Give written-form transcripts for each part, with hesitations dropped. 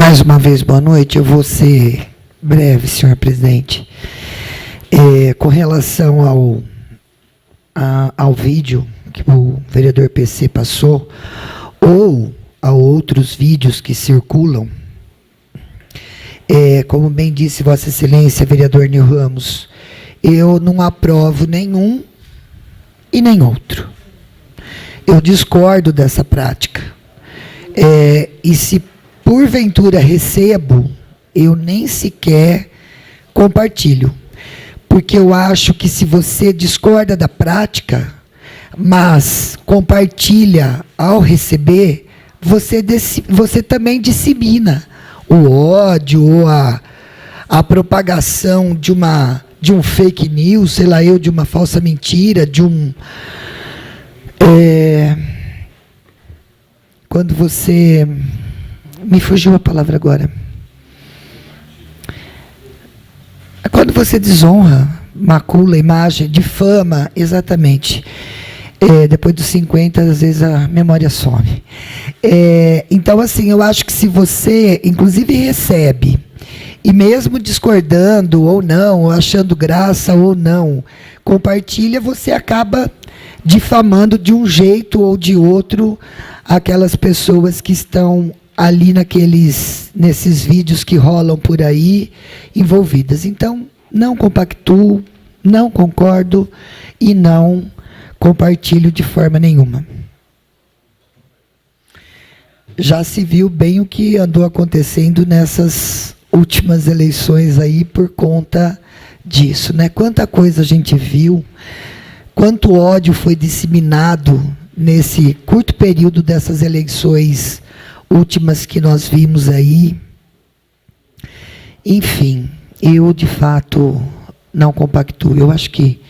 Mais uma vez, boa noite. Eu vou ser breve, senhor presidente. Com relação ao vídeo que o vereador PC passou, ou a outros vídeos que circulam, como bem disse Vossa Excelência, vereador Nil Ramos, eu não aprovo nenhum e nem outro. Eu discordo dessa prática. E se porventura recebo, eu nem sequer compartilho. Porque eu acho que se você discorda da prática, mas compartilha ao receber, você também dissemina o ódio ou a propagação de um fake news, sei lá eu, de uma falsa mentira, quando você... Me fugiu a palavra agora. Quando você desonra, macula a imagem, difama, exatamente. Depois dos 50, às vezes a memória some. Então, assim, eu acho que se você, inclusive, recebe, e mesmo discordando ou não, ou achando graça ou não, compartilha, você acaba difamando de um jeito ou de outro aquelas pessoas que estão ali nesses vídeos que rolam por aí, envolvidas. Então, não compactuo, não concordo e não compartilho de forma nenhuma. Já se viu bem o que andou acontecendo nessas últimas eleições aí por conta disso, né? Quanta coisa a gente viu, quanto ódio foi disseminado nesse curto período dessas eleições últimas que nós vimos aí. Enfim, eu de fato não compactuo. Eu acho que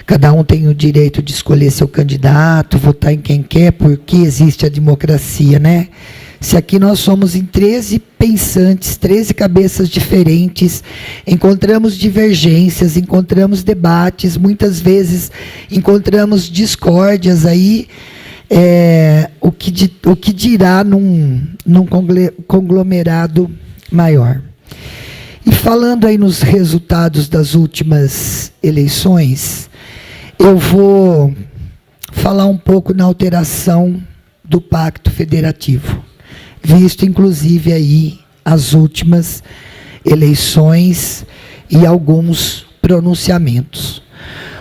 cada um tem o direito de escolher seu candidato, votar em quem quer, porque existe a democracia, né? Se aqui nós somos em 13 pensantes, 13 cabeças diferentes, encontramos divergências, encontramos debates, muitas vezes encontramos discórdias aí, o que dirá num conglomerado maior. E falando aí nos resultados das últimas eleições, eu vou falar um pouco na alteração do Pacto Federativo, visto inclusive aí as últimas eleições e alguns pronunciamentos.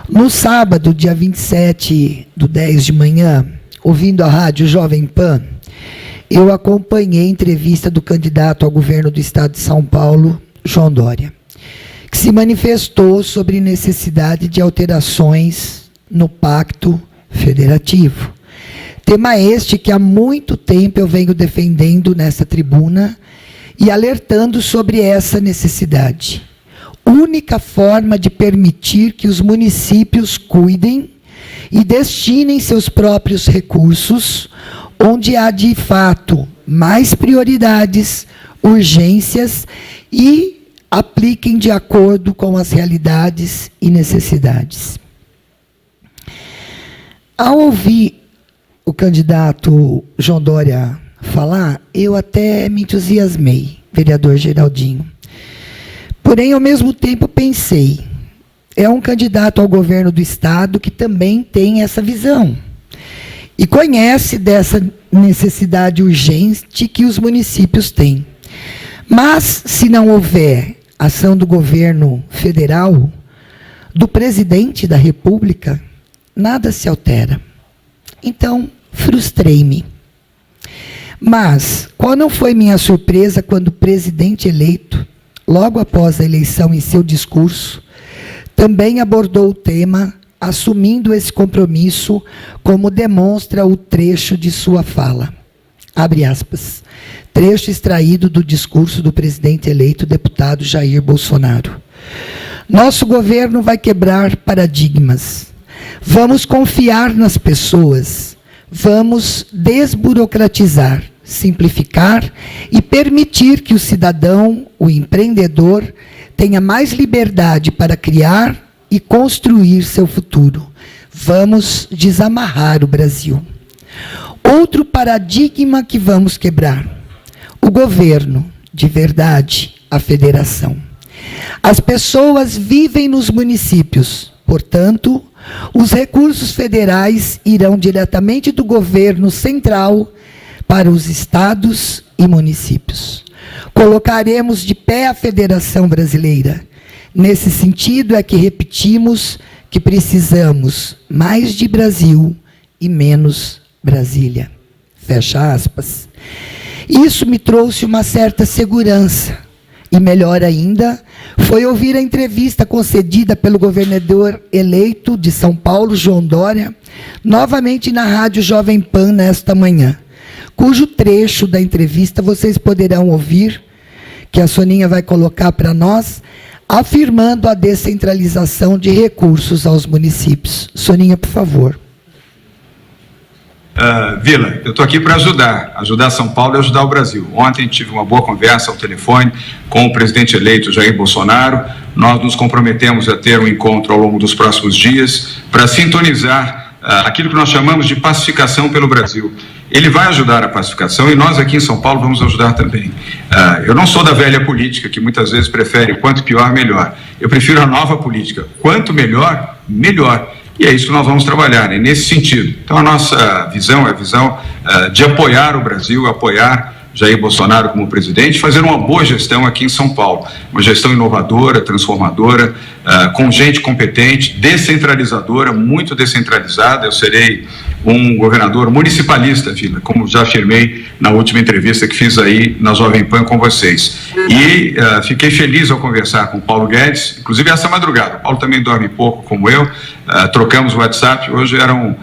No sábado, dia 27/10 de manhã, ouvindo a rádio Jovem Pan, eu acompanhei a entrevista do candidato ao governo do estado de São Paulo, João Dória, que se manifestou sobre necessidade de alterações no Pacto Federativo. Tema este que há muito tempo eu venho defendendo nessa tribuna e alertando sobre essa necessidade. Única forma de permitir que os municípios cuidem e destinem seus próprios recursos, onde há, de fato, mais prioridades, urgências e apliquem de acordo com as realidades e necessidades. Ao ouvir o candidato João Dória falar, eu até me entusiasmei, vereador Geraldinho. Porém, ao mesmo tempo, pensei, é um candidato ao governo do estado que também tem essa visão e conhece dessa necessidade urgente que os municípios têm. Mas, se não houver ação do governo federal, do presidente da República, nada se altera. Então, frustrei-me. Mas, qual não foi minha surpresa quando o presidente eleito, logo após a eleição em seu discurso, também abordou o tema, assumindo esse compromisso, como demonstra o trecho de sua fala. Abre aspas. Trecho extraído do discurso do presidente eleito, deputado Jair Bolsonaro. Nosso governo vai quebrar paradigmas. Vamos confiar nas pessoas. Vamos desburocratizar, simplificar e permitir que o cidadão, o empreendedor, tenha mais liberdade para criar e construir seu futuro. Vamos desamarrar o Brasil. Outro paradigma que vamos quebrar. O governo, de verdade a federação. As pessoas vivem nos municípios, portanto, os recursos federais irão diretamente do governo central para os estados e municípios. Colocaremos de pé a Federação Brasileira. Nesse sentido é que repetimos que precisamos mais de Brasil e menos Brasília. Fecha aspas. Isso me trouxe uma certa segurança. E melhor ainda, foi ouvir a entrevista concedida pelo governador eleito de São Paulo, João Dória, novamente na Rádio Jovem Pan nesta manhã, cujo trecho da entrevista vocês poderão ouvir, que a Soninha vai colocar para nós, afirmando a descentralização de recursos aos municípios. Soninha, por favor. Vila, eu estou aqui para ajudar São Paulo e ajudar o Brasil. Ontem tive uma boa conversa ao telefone com o presidente eleito Jair Bolsonaro. Nós nos comprometemos a ter um encontro ao longo dos próximos dias para sintonizar aquilo que nós chamamos de pacificação pelo Brasil. Ele vai ajudar a pacificação e nós aqui em São Paulo vamos ajudar também. Eu não sou da velha política que muitas vezes prefere quanto pior, melhor. Eu prefiro a nova política. Quanto melhor, melhor. E é isso que nós vamos trabalhar, é nesse sentido. Então, a nossa visão é a visão de apoiar o Brasil, apoiar Jair Bolsonaro como presidente, fazer uma boa gestão aqui em São Paulo. Uma gestão inovadora, transformadora, com gente competente, descentralizadora, muito descentralizada. Eu serei um governador municipalista, Vila, como já afirmei na última entrevista que fiz aí na Jovem Pan com vocês. E fiquei feliz ao conversar com o Paulo Guedes, inclusive essa madrugada. O Paulo também dorme pouco, como eu. Trocamos o WhatsApp, hoje eram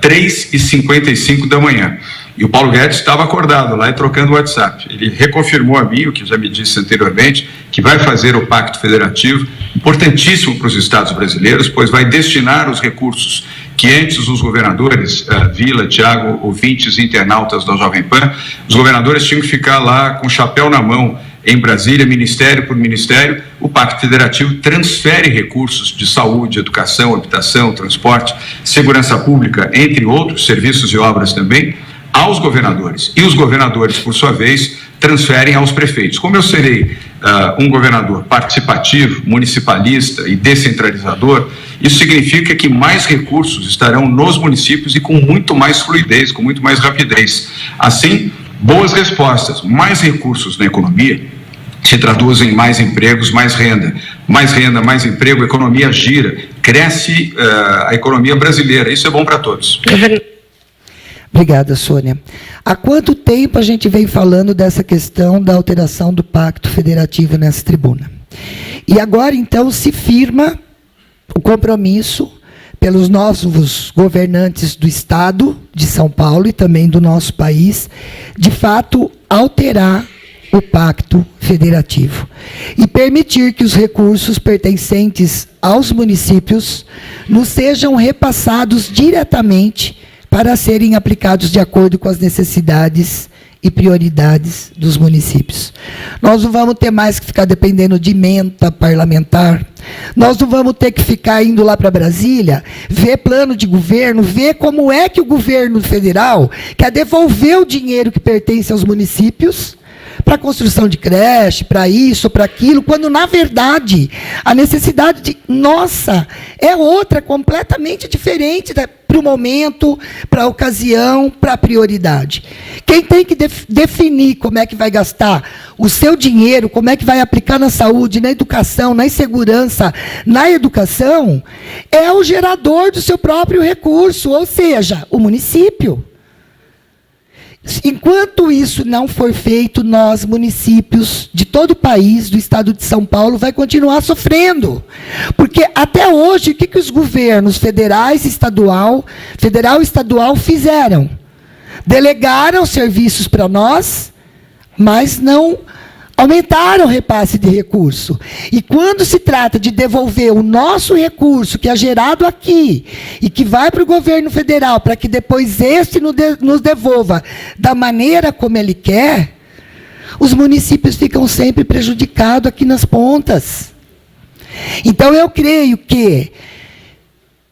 3h55 da manhã. E o Paulo Guedes estava acordado lá e trocando o WhatsApp. Ele reconfirmou a mim, o que já me disse anteriormente, que vai fazer o Pacto Federativo, importantíssimo para os estados brasileiros, pois vai destinar os recursos que antes os governadores, Vila, Tiago, ouvintes e internautas da Jovem Pan, os governadores tinham que ficar lá com o chapéu na mão, em Brasília, ministério por ministério. O Pacto Federativo transfere recursos de saúde, educação, habitação, transporte, segurança pública, entre outros, serviços e obras também, aos governadores. E os governadores, por sua vez, transferem aos prefeitos. Como eu serei um governador participativo, municipalista e descentralizador, isso significa que mais recursos estarão nos municípios e com muito mais fluidez, com muito mais rapidez. Assim, boas respostas, mais recursos na economia se traduzem em mais empregos, mais renda, mais emprego, a economia gira, cresce a economia brasileira, isso é bom para todos. Obrigada, Sônia. Há quanto tempo a gente vem falando dessa questão da alteração do Pacto Federativo nessa tribuna? E agora, então, se firma o compromisso pelos novos governantes do Estado de São Paulo e também do nosso país, de fato, alterar o Pacto Federativo e permitir que os recursos pertencentes aos municípios nos sejam repassados diretamente para serem aplicados de acordo com as necessidades e prioridades dos municípios. Nós não vamos ter mais que ficar dependendo de emenda parlamentar, nós não vamos ter que ficar indo lá para Brasília, ver plano de governo, ver como é que o governo federal quer devolver o dinheiro que pertence aos municípios para a construção de creche, para isso, para aquilo, quando, na verdade, a necessidade nossa é outra, completamente diferente para o momento, para a ocasião, para a prioridade. Quem tem que definir como é que vai gastar o seu dinheiro, como é que vai aplicar na saúde, na educação, na segurança, na educação, é o gerador do seu próprio recurso, ou seja, o município. Enquanto isso não for feito, nós, municípios de todo o país, do estado de São Paulo, vai continuar sofrendo. Porque até hoje, o que os governos federal e estadual fizeram? Delegaram serviços para nós, mas não aumentaram o repasse de recurso. E quando se trata de devolver o nosso recurso, que é gerado aqui, e que vai para o governo federal, para que depois este nos devolva da maneira como ele quer, os municípios ficam sempre prejudicados aqui nas pontas. Então, eu creio que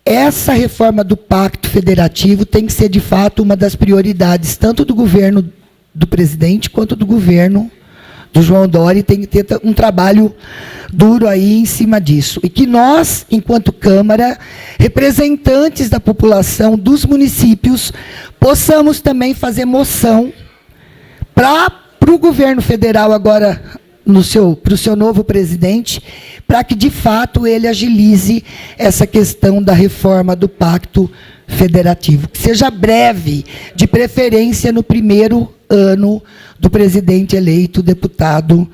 essa reforma do Pacto Federativo tem que ser, de fato, uma das prioridades, tanto do governo do presidente, quanto do governo do João Dória, e tem que ter um trabalho duro aí em cima disso. E que nós, enquanto Câmara, representantes da população dos municípios, possamos também fazer moção para o governo federal agora, para o seu novo presidente, para que, de fato, ele agilize essa questão da reforma do Pacto Federativo. Que seja breve, de preferência no primeiro ano do presidente eleito, deputado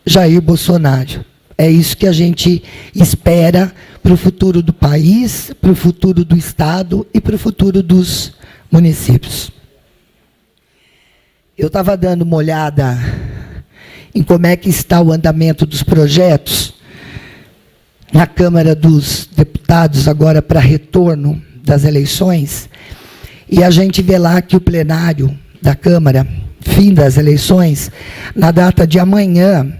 Jair Bolsonaro. É isso que a gente espera para o futuro do país, para o futuro do Estado e para o futuro dos municípios. Eu estava dando uma olhada em como é que está o andamento dos projetos na Câmara dos Deputados, agora para retorno das eleições, e a gente vê lá que o plenário da Câmara, fim das eleições, na data de amanhã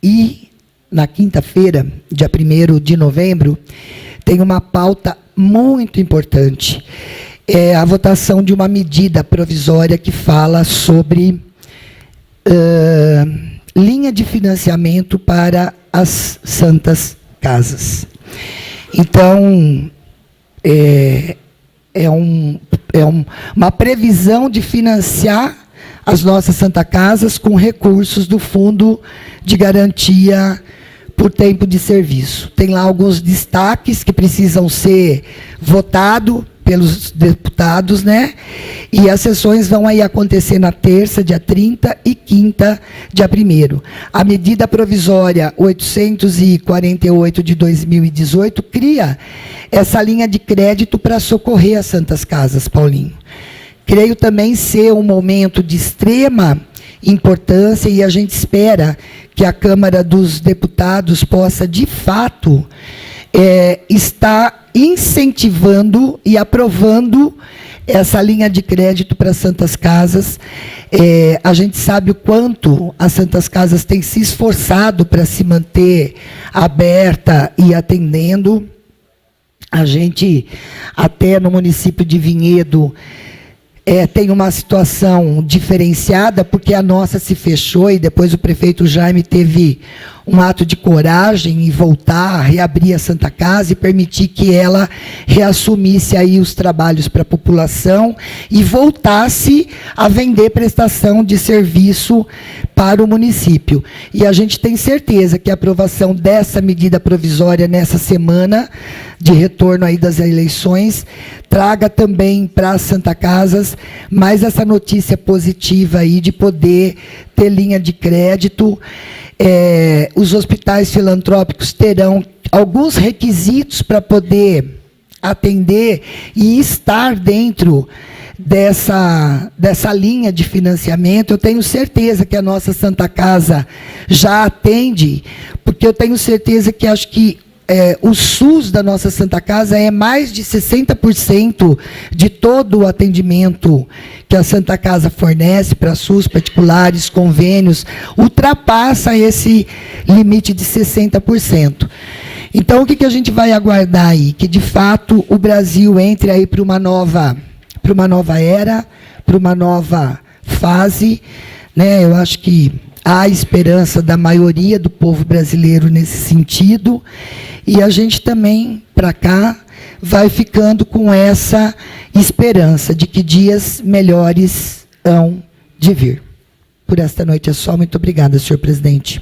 e na quinta-feira, dia 1º de novembro, tem uma pauta muito importante. É a votação de uma medida provisória que fala sobre linha de financiamento para as santas casas. Então, uma previsão de financiar as nossas Santa Casas com recursos do Fundo de Garantia por Tempo de Serviço. Tem lá alguns destaques que precisam ser votados pelos deputados, né? E as sessões vão aí acontecer na terça, dia 30, e quinta, dia 1º. A medida provisória 848 de 2018 cria essa linha de crédito para socorrer as Santas Casas, Paulinho. Creio também ser um momento de extrema importância, e a gente espera que a Câmara dos Deputados possa, de fato, estar incentivando e aprovando essa linha de crédito para as Santas Casas. A gente sabe o quanto as Santas Casas têm se esforçado para se manter aberta e atendendo. A gente, até no município de Vinhedo, tem uma situação diferenciada, porque a nossa se fechou e depois o prefeito Jaime teve um ato de coragem em voltar a reabrir a Santa Casa e permitir que ela reassumisse aí os trabalhos para a população e voltasse a vender prestação de serviço para o município. E a gente tem certeza que a aprovação dessa medida provisória nessa semana de retorno aí das eleições traga também para as Santa Casas mais essa notícia positiva aí de poder ter linha de crédito. Os hospitais filantrópicos terão alguns requisitos para poder atender e estar dentro dessa linha de financiamento. Eu tenho certeza que a nossa Santa Casa já atende, porque eu tenho certeza que acho que o SUS da nossa Santa Casa é mais de 60% de todo o atendimento que a Santa Casa fornece para SUS particulares, convênios, ultrapassa esse limite de 60%. Então, o que a gente vai aguardar aí? Que, de fato, o Brasil entre aí para uma nova era, para uma nova fase, né? Eu acho que há esperança da maioria do povo brasileiro nesse sentido, e a gente também, para cá, vai ficando com essa esperança de que dias melhores hão de vir. Por esta noite é só. Muito obrigada, senhor presidente.